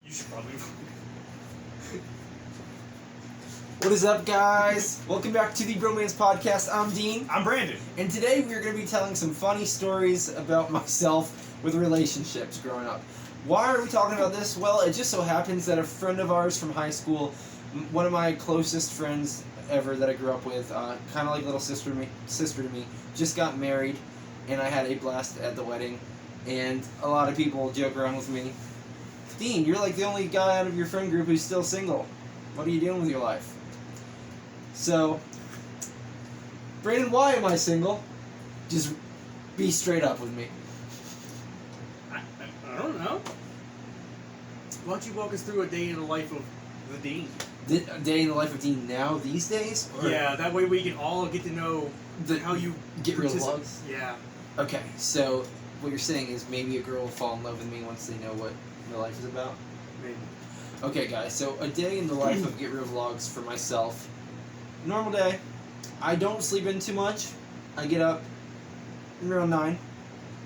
You should probably. What is up, guys? Welcome back to the Bromance podcast. I'm Dean. I'm Brandon. And today we're going to be telling some funny stories about myself with relationships growing up. Why are we talking about this? Well, it just so happens that a friend of ours from high school, one of my closest friends ever that I grew up with, kind of like little sister to me, just got married, and I had a blast at the wedding. And a lot of people joke around with me, Dean, you're like the only guy out of your friend group who's still single. What are you doing with your life? So, Brandon, why am I single? Just be straight up with me. I don't know. Why don't you walk us through a day in the life of the Dean? A day in the life of Dean now, these days? Or Yeah, that way we can all get to know how you get real vlogs? Yeah. Okay, so what you're saying is maybe a girl will fall in love with me once they know what my life is about? Maybe. Okay, guys, so a day in the life of Get Real Vlogs for myself. Normal day. I don't sleep in too much. I get up around 9,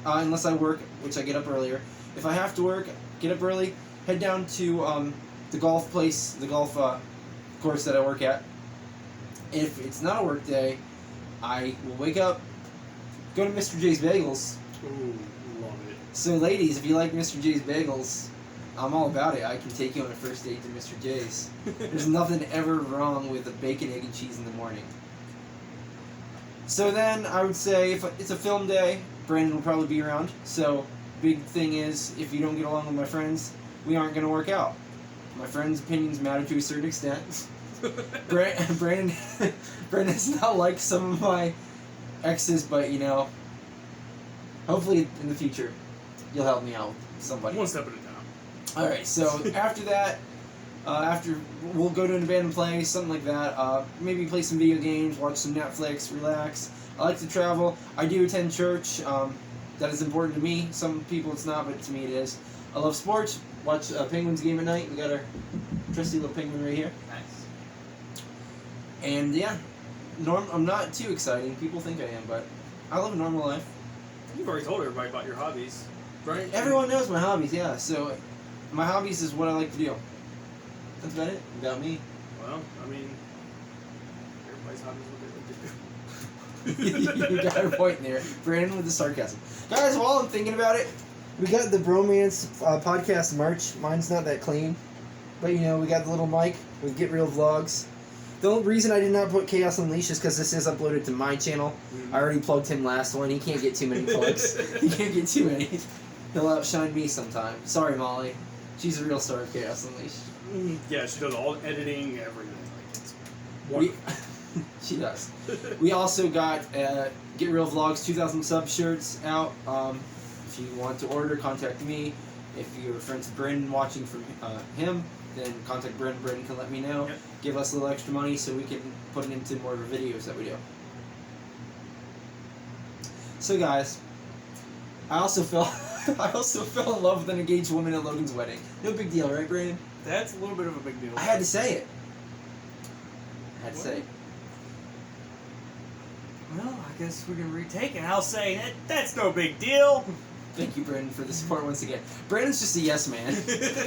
unless I work, which I get up earlier. If I have to work, get up early, head down to the golf course that I work at. If it's not a work day, I will wake up, go to Mr. J's Bagels. Ooh, love it. So ladies, if you like Mr. J's Bagels, I'm all about it. I can take you on a first date to Mr. J's. There's nothing ever wrong with a bacon, egg, and cheese in the morning. So then, I would say, if it's a film day, Brandon will probably be around. So, big thing is, if you don't get along with my friends, we aren't going to work out. My friends' opinions matter to a certain extent. Brandon does not like some of my exes, but, you know, hopefully in the future, you'll help me out with somebody. One step at a time. Alright, so after that, we'll go to an abandoned place, something like that. Maybe play some video games, watch some Netflix, relax. I like to travel. I do attend church. That is important to me. Some people it's not, but to me it is. I love sports. Watch Penguins game at night. We got our trusty little penguin right here. Nice. And yeah, I'm not too exciting. People think I am, but I live a normal life. You've already told everybody about your hobbies, right? Everyone knows my hobbies, yeah. So my hobbies is what I like to do. That's about it. About me. Well, I mean, everybody's hobbies what they like to do. You got a point there. Brandon with the sarcasm. Guys, while I'm thinking about it, we got the Bromance podcast merch. Mine's not that clean. But, you know, we got the little mic with Get Real Vlogs. The only reason I did not put Chaos Unleashed is because this is uploaded to my channel. Mm-hmm. I already plugged him last one. He can't get too many plugs. He can't get too many. He'll outshine me sometime. Sorry, Molly. She's a real star of Chaos Unleashed. Yeah, she does all editing, everything. She does. We also got Get Real Vlogs 2000 sub shirts out. If you want to order, contact me. If you're friends with Brandon watching from him, then contact Brandon. Brandon can let me know. Yep. Give us a little extra money so we can put it into more of our videos that we do. So guys, I also fell in love with an engaged woman at Logan's wedding. No big deal, right, Brandon? That's a little bit of a big deal. I had to say it. Well, I guess we can retake it. I'll say that's no big deal. Thank you, Brandon, for the support once again. Brandon's just a yes man.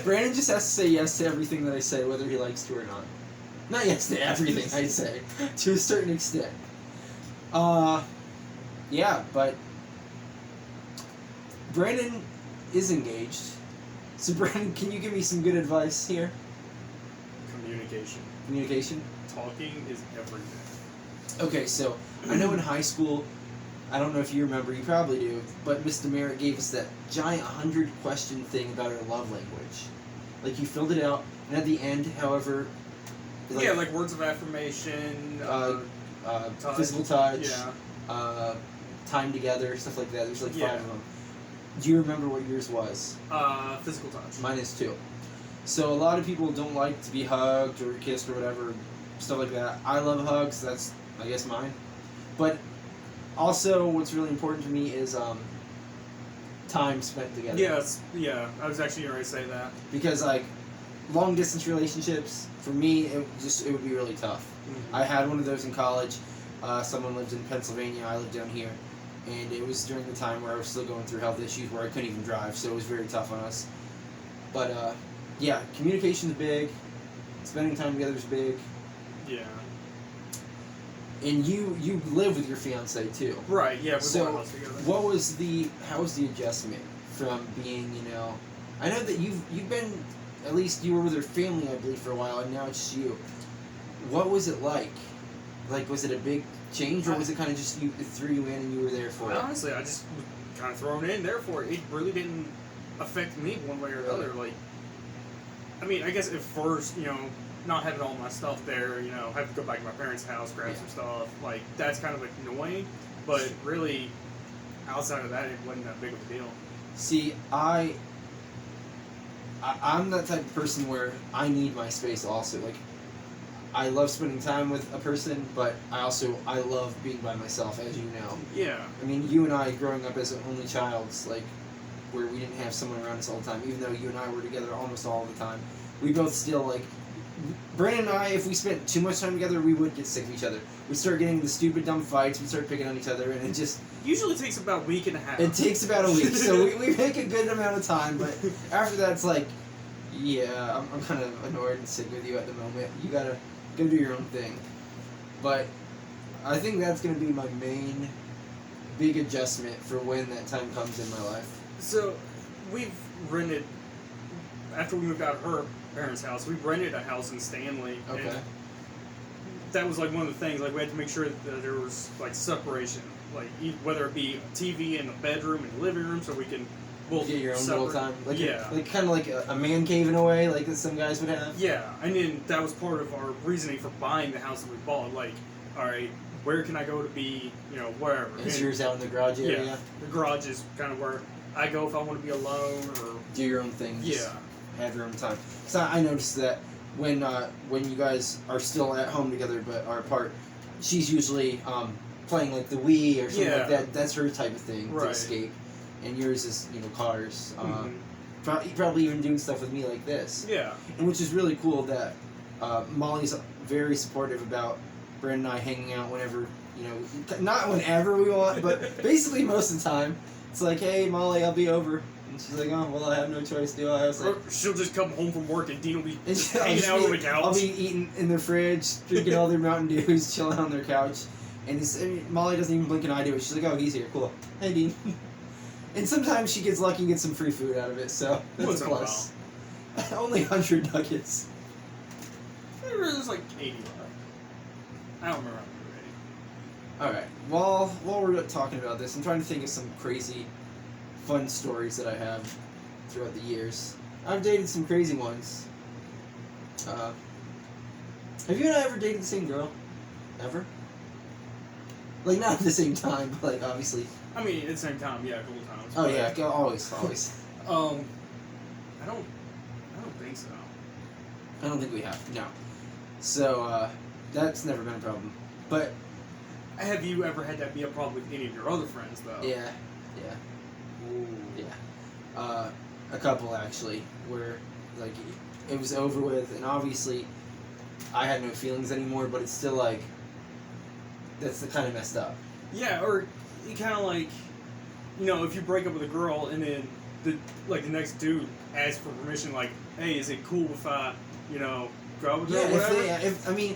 Brandon just has to say yes to everything that I say, whether he likes to or not. Not yes to everything I say, to a certain extent. Yeah, but Brandon is engaged. So, Brandon, can you give me some good advice here? Communication. Communication? Talking is everything. Okay, so I know in high school, I don't know if you remember, you probably do, but Miss Demerit gave us that giant 100-question thing about our love language. Like, you filled it out, and at the end, however... Like, yeah, like words of affirmation, physical touch, yeah. Time together, stuff like that. There's like 5 of them. Do you remember what yours was? Physical touch. Mine is too. So a lot of people don't like to be hugged or kissed or whatever, stuff like that. I love hugs, that's, I guess, mine. But also, what's really important to me is time spent together. Yes, yeah, I was actually going to say that. Because, like, long-distance relationships, for me, it would be really tough. Mm-hmm. I had one of those in college. Someone lived in Pennsylvania, I lived down here. And it was during the time where I was still going through health issues where I couldn't even drive, so it was very tough on us. But yeah, communication's big. Spending time together is big. Yeah. And you live with your fiance too. Right. Yeah. We So, bought a house together. how was the adjustment from being, I know that you've been, at least you were with her family, I believe, for a while, and now it's just you. What was it like? Like, was it a big change, or was it kind of just it threw you in and you were there for it? Honestly, I just was kind of thrown in there for it. It really didn't affect me one way or the other. Like, I mean, I guess at first, not having all my stuff there, have to go back to my parents' house, grab some stuff. Like, that's kind of like annoying. But really, outside of that, it wasn't that big of a deal. See, I'm that type of person where I need my space also. Like, I love spending time with a person, but I love being by myself, as you know. Yeah. I mean, you and I, growing up as an only child, like, where we didn't have someone around us all the time, even though you and I were together almost all the time, we both still, like, Brandon and I, if we spent too much time together, we would get sick of each other. We'd start getting the stupid, dumb fights, we'd start picking on each other, and it just... Usually takes about a week and a half. It takes about a week, so we make a good amount of time, but after that, it's like, yeah, I'm kind of annoyed and sick with you at the moment. You gotta go do your own thing. But I think that's gonna be my main big adjustment for when that time comes in my life. So, we've rented, after we moved out of her parents' house, we rented a house in Stanley. Okay. And that was like one of the things, like we had to make sure that there was like separation, like whether it be a TV in the bedroom and the living room, so we can both get your own little time. Like yeah. Like kind of like a man cave in a way, like that some guys would have. Yeah, and then that was part of our reasoning for buying the house that we bought. Like, all right, where can I go to be, wherever. Is yours out in the garage area? Yeah, the garage is kind of where I go if I want to be alone or do your own thing. Yeah. Have your own time. So I noticed that when you guys are still at home together but are apart, she's usually playing like the Wii or something like that. That's her type of thing to escape. And yours is cars. Probably even doing stuff with me like this. Yeah. And which is really cool that Molly's very supportive about Brandon and I hanging out whenever not whenever we want, but basically most of the time. It's like, hey Molly, I'll be over. And she's like, oh, well, I have no choice, do I? I was like, she'll just come home from work and Dean will be just hanging out on the couch. I'll be eating in their fridge, drinking all their Mountain Dews, chilling on their couch. And Molly doesn't even blink an eye to it. She's like, oh, he's here, cool. Hey, Dean. And sometimes she gets lucky and gets some free food out of it, so that's a plus. Only 100 nuggets. It was like 80 left. I don't remember how many. Alright, while we're talking about this, I'm trying to think of some crazy fun stories that I have throughout the years. I've dated some crazy ones. Have you and I ever dated the same girl? Ever? Like, not at the same time, but, like, obviously. I mean, at the same time, yeah, a couple times. Oh, yeah, always. I don't think so. I don't think we have, no. So, that's never been a problem. But... Have you ever had that be a problem with any of your other friends, though? Yeah. Ooh. Yeah. A couple, actually, where, like, it was over with, and obviously, I had no feelings anymore, but it's still, like, that's the kind of messed up. Yeah, or you kind of like, if you break up with a girl and then the next dude asks for permission, like, hey, is it cool if I, go out with her or whatever?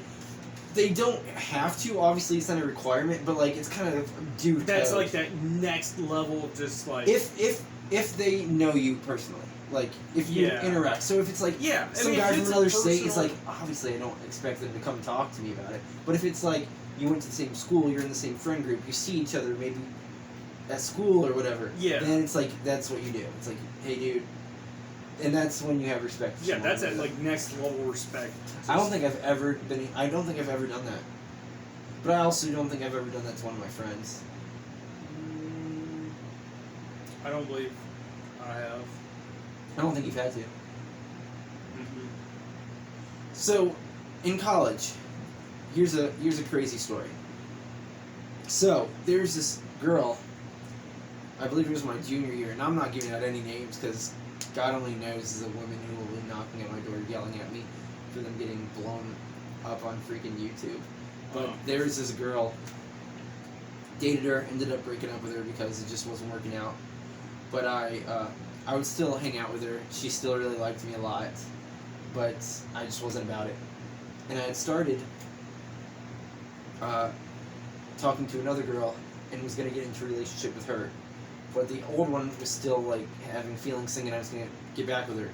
They don't have to, obviously it's not a requirement, but, like, it's kind of due. That's like that next level of just, like... If they know you personally. Like, if you interact. So if it's like, some guy from another state, it's like, obviously I don't expect them to come talk to me about it. But if it's like, you went to the same school, you're in the same friend group, you see each other maybe at school or whatever, then it's like, that's what you do. It's like, hey dude, and that's when you have respect for someone. That's at, like, next level respect. I don't think I've ever done that. But I also don't think I've ever done that to one of my friends. I don't believe I have. I don't think you've had to. Mm-hmm. So, in college, here's a crazy story. So, there's this girl, I believe it was my junior year, and I'm not giving out any names because God only knows is a woman who will be knocking at my door yelling at me for them getting blown up on freaking YouTube. But there was this girl, dated her, ended up breaking up with her because it just wasn't working out. But I I would still hang out with her. She still really liked me a lot, but I just wasn't about it. And I had started talking to another girl and was going to get into a relationship with her. But the old one was still, like, having feelings, thinking I was going to get back with her.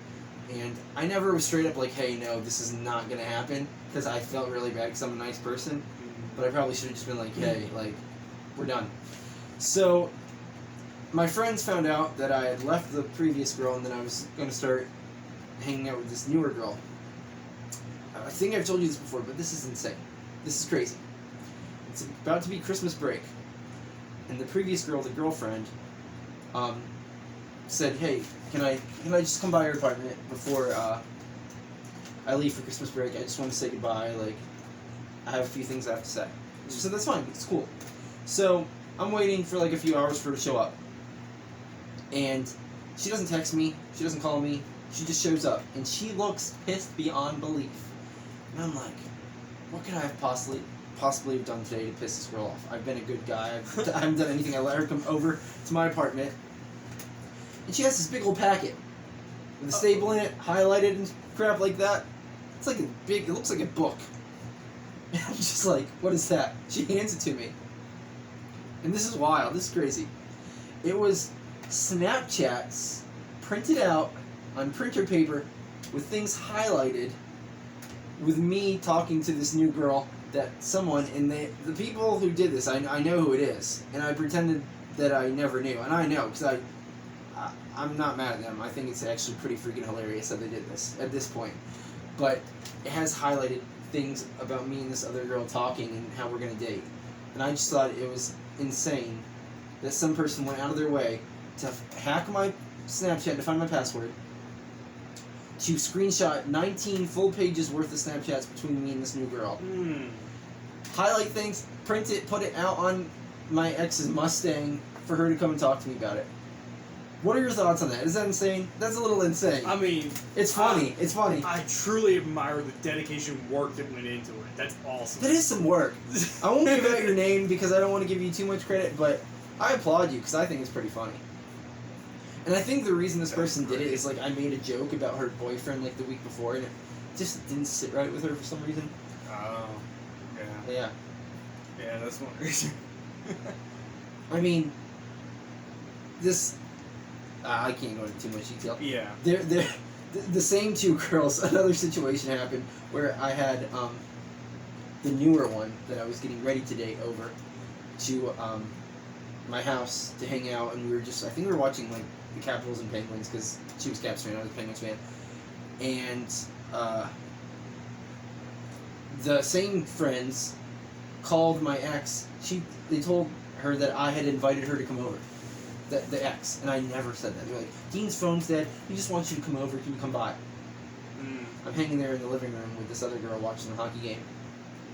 And I never was straight up like, hey, no, this is not going to happen, because I felt really bad because I'm a nice person. But I probably should have just been like, hey, like, we're done. So my friends found out that I had left the previous girl and then I was going to start hanging out with this newer girl. I think I've told you this before, but this is insane. This is crazy. It's about to be Christmas break. And the previous girl, the girlfriend, said, hey, can I just come by your apartment before I leave for Christmas break? I just want to say goodbye. Like, I have a few things I have to say. She said, that's fine. It's cool. So I'm waiting for like a few hours for her to show up. And she doesn't text me. She doesn't call me. She just shows up. And she looks pissed beyond belief. And I'm like, what could I have possibly have done today to piss this girl off? I've been a good guy. I haven't done anything. I let her come over to my apartment. And she has this big old packet with a staple in it, highlighted and crap like that. It's like it looks like a book. And I'm just like, what is that? She hands it to me. And this is wild. This is crazy. It was Snapchats printed out on printer paper with things highlighted with me talking to this new girl that someone, and the people who did this, I know who it is. And I pretended that I never knew. And I know, because I'm not mad at them. I think it's actually pretty freaking hilarious that they did this at this point. But it has highlighted things about me and this other girl talking and how we're going to date. And I just thought it was insane that some person went out of their way to hack my Snapchat to find my password, to screenshot 19 full pages worth of Snapchats between me and this new girl. Highlight things, print it, put it out on my ex's Mustang for her to come and talk to me about it. What are your thoughts on that? Is that insane? That's a little insane. I mean, it's funny. It's funny. I truly admire the dedication work that went into it. That's awesome. That is some work. I won't give out your name because I don't want to give you too much credit, but I applaud you because I think it's pretty funny. And I think the reason this person did it is, like, I made a joke about her boyfriend, like, the week before, and it just didn't sit right with her for some reason. Oh, yeah. Yeah. Yeah, that's one reason. I mean, this... I can't go into too much detail. Yeah. They're the same two girls, another situation happened where I had the newer one that I was getting ready to date over to my house to hang out, and we were just, I think we were watching, like, the Capitals and Penguins, because she was Caps fan, I was a Penguins fan, and the same friends called my ex. They told her that I had invited her to come over. The ex, and I never said that. They're like, Dean's phone's dead, he just wants you to come over, can you come by? I'm hanging there in the living room with this other girl watching the hockey game.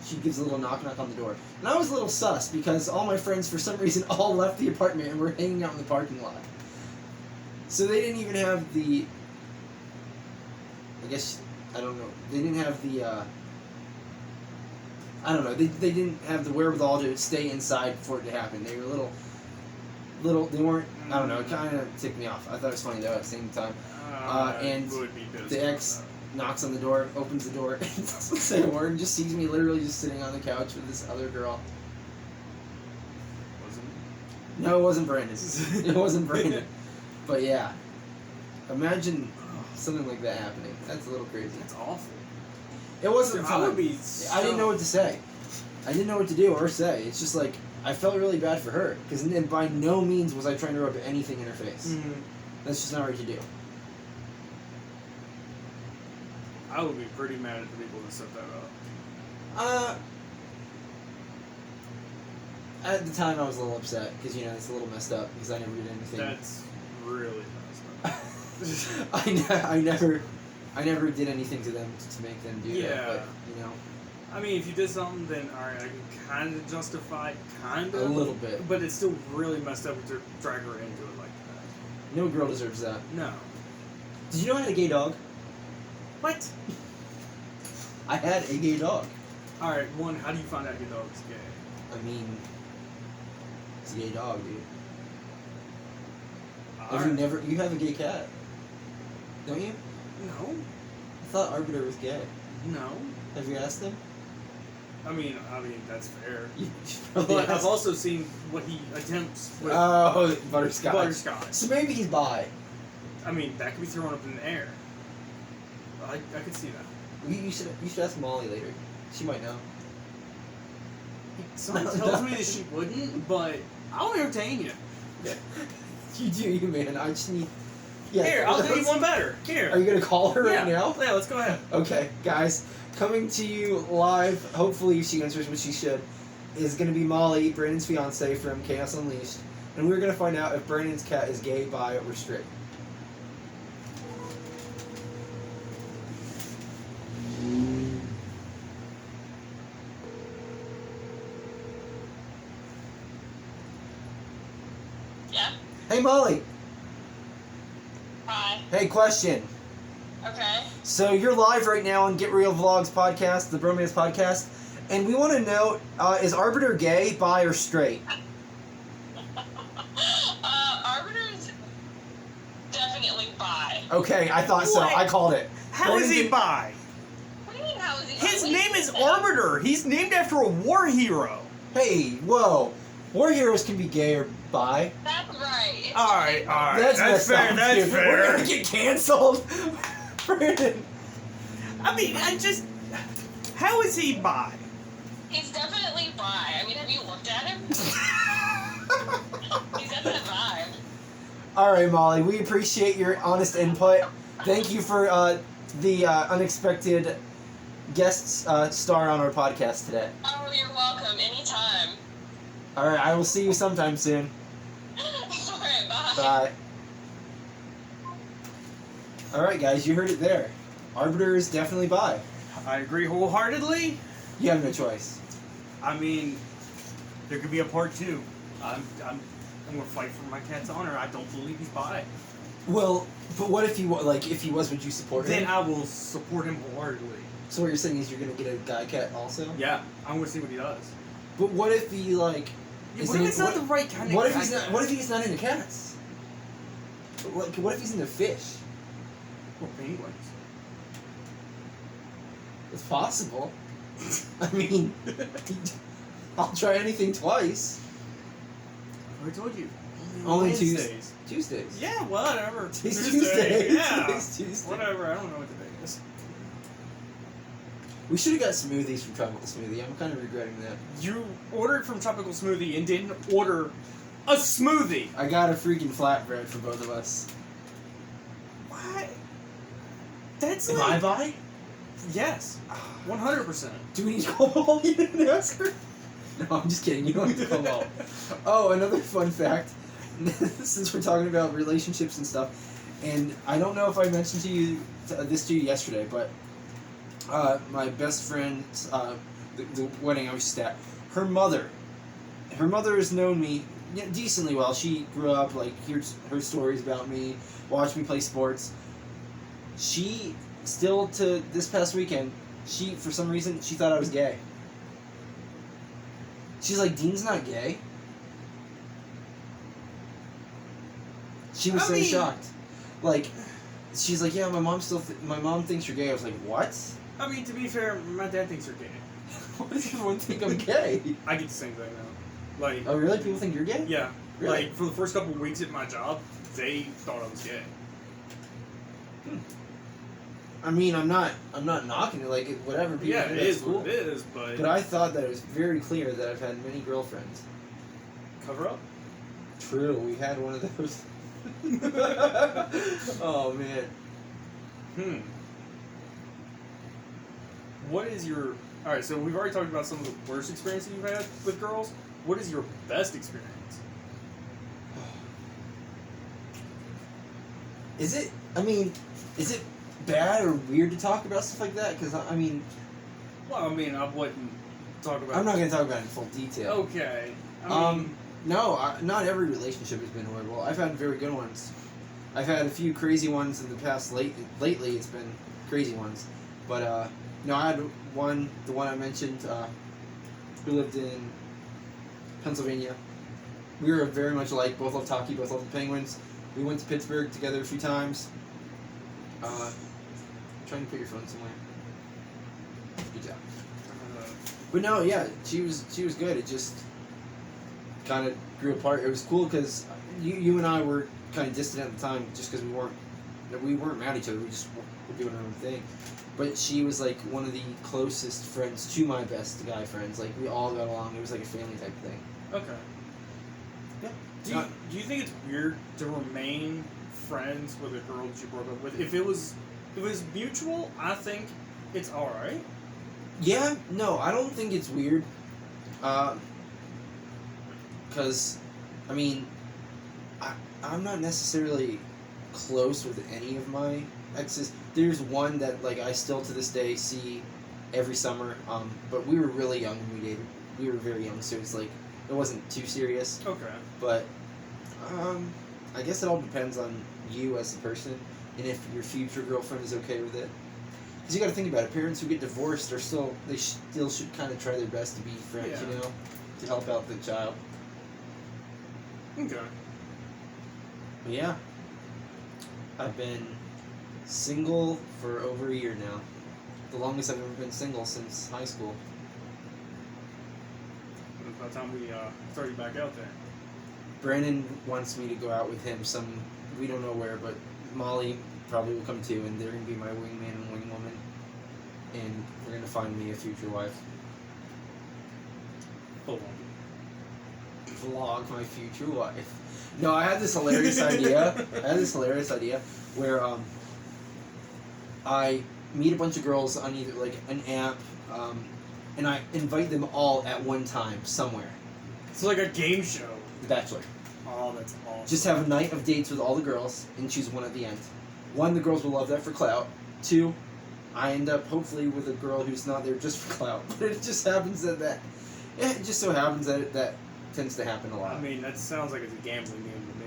She gives a little knock on the door. And I was a little sus, because all my friends, for some reason, all left the apartment and were hanging out in the parking lot. So they didn't even have the... I guess, I don't know. They didn't have the, I don't know. They didn't have the wherewithal to stay inside for it to happen. They were they weren't, I don't know, it kind of ticked me off. I thought it was funny, though, at the same time. And the ex knocks on the door, opens the door, and doesn't say a word, and just sees me literally just sitting on the couch with this other girl. Wasn't it? No, it wasn't Brandon. It wasn't Brandon. But yeah, imagine something like that happening. That's a little crazy. That's awful. It wasn't fun. I would be I didn't know what to say. I didn't know what to do or say. It's just like, I felt really bad for her, because by no means was I trying to rub anything in her face. That's just not right to do. I would be pretty mad at the people that set that up. At the time I was a little upset, because, you know, it's a little messed up, because I never did anything. That's really messed up. I never did anything to them to make them do that, but, you know. I mean, if you did something, then alright, I can kind of justify, kind of. A little bit. But it's still really messed up to drag her into it like that. No girl deserves that. No. Did you know I had a gay dog? What? I had a gay dog. Alright, one, how do you find out your dog is gay? I mean, it's a gay dog, dude. Have you never? You have a gay cat, don't you? No. I thought Arbiter was gay. No. Have you asked him? I mean, that's fair. You probably But I've asked. also seen what he attempts with Oh, butterscotch. butterscotch. So maybe he's bi. I mean, that could be thrown up in the air. I could see that. You should ask Molly later. She might know. Someone tells me that she wouldn't, but I'll entertain you. You do, you man. I just need. Yeah. Here, I'll do you one better. Here. Are you gonna call her right now? Yeah, let's go ahead. Okay, guys, coming to you live. Hopefully, if she answers what she should, is gonna be Molly, Brandon's fiance from Chaos Unleashed, and we're gonna find out if Brandon's cat is gay, bi, or straight. Yeah. Hey, Molly. Hi. Hey, question. Okay. So you're live right now on Get Real Vlogs podcast, the Bromance podcast, and we want to know: is Arbiter gay, bi, or straight? Arbiter's definitely bi. Okay, I thought so. What? I called it. How is he Brandon- bi? What do you mean, how is he? His Wait, name is wait. Arbiter. He's named after a war hero. Hey, whoa! War heroes can be gay or bi. That's right. Alright. That's messed fair. up, That's dude. fair. We're gonna get canceled. Brandon. I mean, how is he bi? He's definitely bi. I mean, have you looked at him? He's got that vibe. All right, Molly. We appreciate your honest input. Thank you for the unexpected guest star on our podcast today. Oh, you're welcome. Anytime. All right, I will see you sometime soon. Alright, bye. Bye. All right, guys, you heard it there. Arbiter is definitely bi. I agree wholeheartedly. You have no choice. I mean, there could be a part 2. I'm gonna fight for my cat's honor. I don't believe he's bi. Well, but what if he if he was, would you support Then him? I will support him wholeheartedly. So what you're saying is you're gonna get a guy cat also? Yeah, I'm gonna see what he does. But what if he What if it's not the right kind of What if cat? he's not? What if he's not into cats? What if he's into fish? Or penguins? It's possible. I mean, I'll try anything twice. I told you. Only Wednesdays. Tuesdays. Yeah, whatever. It's Tuesday. Yeah. It's Tuesday. Whatever. I don't know what today is. We should have got smoothies from Tropical Smoothie. I'm kind of regretting that. You ordered from Tropical Smoothie and didn't order a smoothie. I got a freaking flatbread for both of us. What? That's Am like... I bi? Yes. 100%. Do we need to call Molly and ask her? No, I'm just kidding. You don't have to call Molly. Oh, another fun fact. Since we're talking about relationships and stuff, and I don't know if I mentioned this to you yesterday, but my best friend, the wedding I was just at, her mother has known me decently well. She grew up, hears her stories about me, watched me play sports. She still, to this past weekend, for some reason, she thought I was gay. She's like, Dean's not gay. She was so shocked. She's like, yeah, my mom thinks you're gay. I was like, what? I mean, to be fair, my dad thinks you're gay. Why does everyone think I'm gay? I get the same thing now. Like, Oh, really? People think you're gay? yeah. Really? Like, for the first couple of weeks at my job, they thought I was gay. I mean, I'm not knocking it. Whatever. People Yeah, do, it that's is cool. what it is, but... But I thought that it was very clear that I've had many girlfriends. Cover up. True, we had one of those. Oh man. What is your... Alright, so we've already talked about some of the worst experiences you've had with girls. What is your best experience? Is it bad or weird to talk about stuff like that? Because I mean, Well, I mean, I wouldn't talk about... I'm not gonna talk about it in full detail. Okay. I mean, No, not every relationship has been horrible. I've had very good ones. I've had a few crazy ones in the past. Lately, it's been crazy ones. But no, I had the one I mentioned, who lived in Pennsylvania. We were very much alike. Both loved hockey. Both loved the Penguins. We went to Pittsburgh together a few times. Trying to put your phone somewhere. Good job. But no, yeah, she was good. It just kind of grew apart. It was cool because you and I were kind of distant at the time, just because we weren't mad at each other. We just were doing our own thing. But she was like one of the closest friends to my best guy friends. Like we all got along. It was like a family type thing. Okay. Yeah. Do you think it's weird to remain friends with a girl that you broke up with? If it was mutual, I think it's all right. Yeah. No, I don't think it's weird. Because, I mean, I'm not necessarily close with any of my exes. There's one that like I still to this day see every summer. But we were really young when we dated. We were very young, so it's like it wasn't too serious. Okay. But I guess it all depends on you as a person and if your future girlfriend is okay with it. Because you got to think about it. Parents who get divorced are still should kind of try their best to be friends, Yeah. you know, to help out the child. Okay. But yeah, I've been single for over a year now. The longest I've ever been single since high school. By the time we throw you back out there. Brandon wants me to go out with him we don't know where, but Molly probably will come too, and they're going to be my wingman and wingwoman, and we're going to find me a future wife. Hold on. Vlog my future wife. No, I had this hilarious idea. Where I meet a bunch of girls on either like an app, and I invite them all at one time somewhere. It's like a game show. The Bachelor. Oh, that's awesome. Just have a night of dates with all the girls and choose one at the end. One, the girls will love that for clout. Two, I end up hopefully with a girl who's not there just for clout. But it just happens it just so happens that tends to happen a lot. I mean, that sounds like it's a gambling game to me.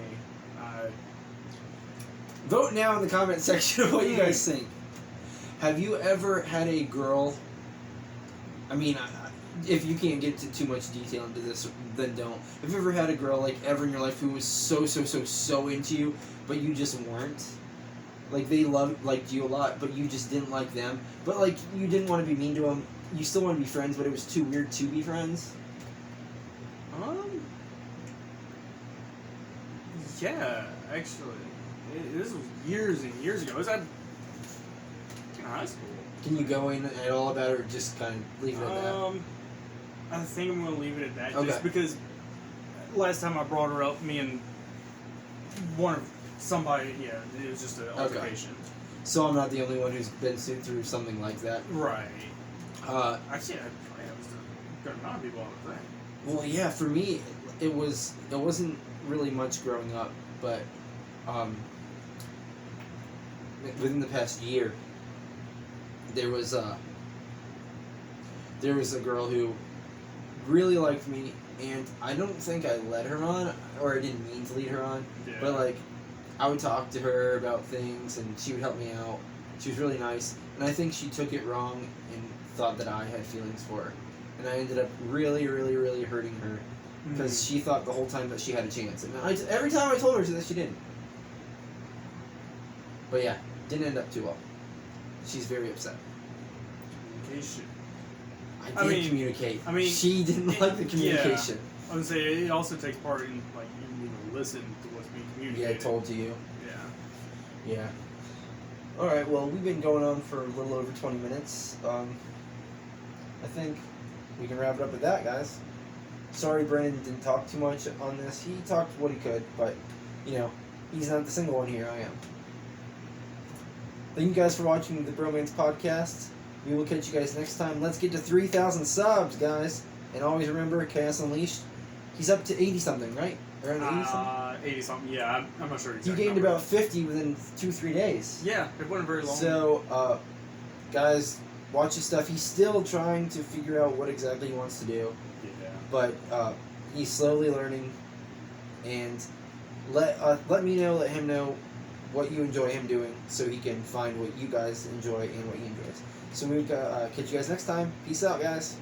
Vote now in the comment section of what you guys think. Have you ever had a girl... I mean, if you can't get too much detail into this, then don't. Have you ever had a girl, like, ever in your life who was so into you, but you just weren't? Like, they liked you a lot, but you just didn't like them. But, like, you didn't want to be mean to them. You still want to be friends, but it was too weird to be friends? Yeah, actually. This was years and years ago. It was in high school. Can you go in at all about it, or just kind of leave it at that? I think I'm going to leave it at that, Okay. just because last time I brought her up, me and somebody, it was just an altercation. So I'm not the only one who's been through something like that. Right. Actually, I was a good amount of people on the thing. Well, yeah, for me, it wasn't really much growing up, but within the past year, there was a girl who really liked me, and I don't think I led her on, or I didn't mean to lead her on, Yeah. but like, I would talk to her about things, and she would help me out. She was really nice, and I think she took it wrong and thought that I had feelings for her, and I ended up really, really, really hurting her, because she thought the whole time that she had a chance, and every time I told her that she didn't. But yeah, didn't end up too well. She's very upset. Communication. I did communicate. I mean, she didn't like the communication. Yeah. I would say it also takes part in, like, you need to listen to what's being communicated. Yeah, told to you. Yeah. Yeah. Alright, well, we've been going on for a little over 20 minutes. I think we can wrap it up with that, guys. Sorry Brandon didn't talk too much on this. He talked what he could, but, you know, he's not the single one here, I am. Thank you guys for watching the Bromance podcast. We will catch you guys next time. Let's get to 3,000 subs, guys. And always remember, Chaos Unleashed, he's up to 80-something, right? Around 80-something? 80-something, yeah. I'm not sure You exactly. gained about 50 within 2-3 days. Yeah, it wasn't very long. So, guys, watch his stuff. He's still trying to figure out what exactly he wants to do. Yeah. But he's slowly learning. And let me know, let him know what you enjoy him doing, so he can find what you guys enjoy and what he enjoys. So we'll catch you guys next time. Peace out, guys.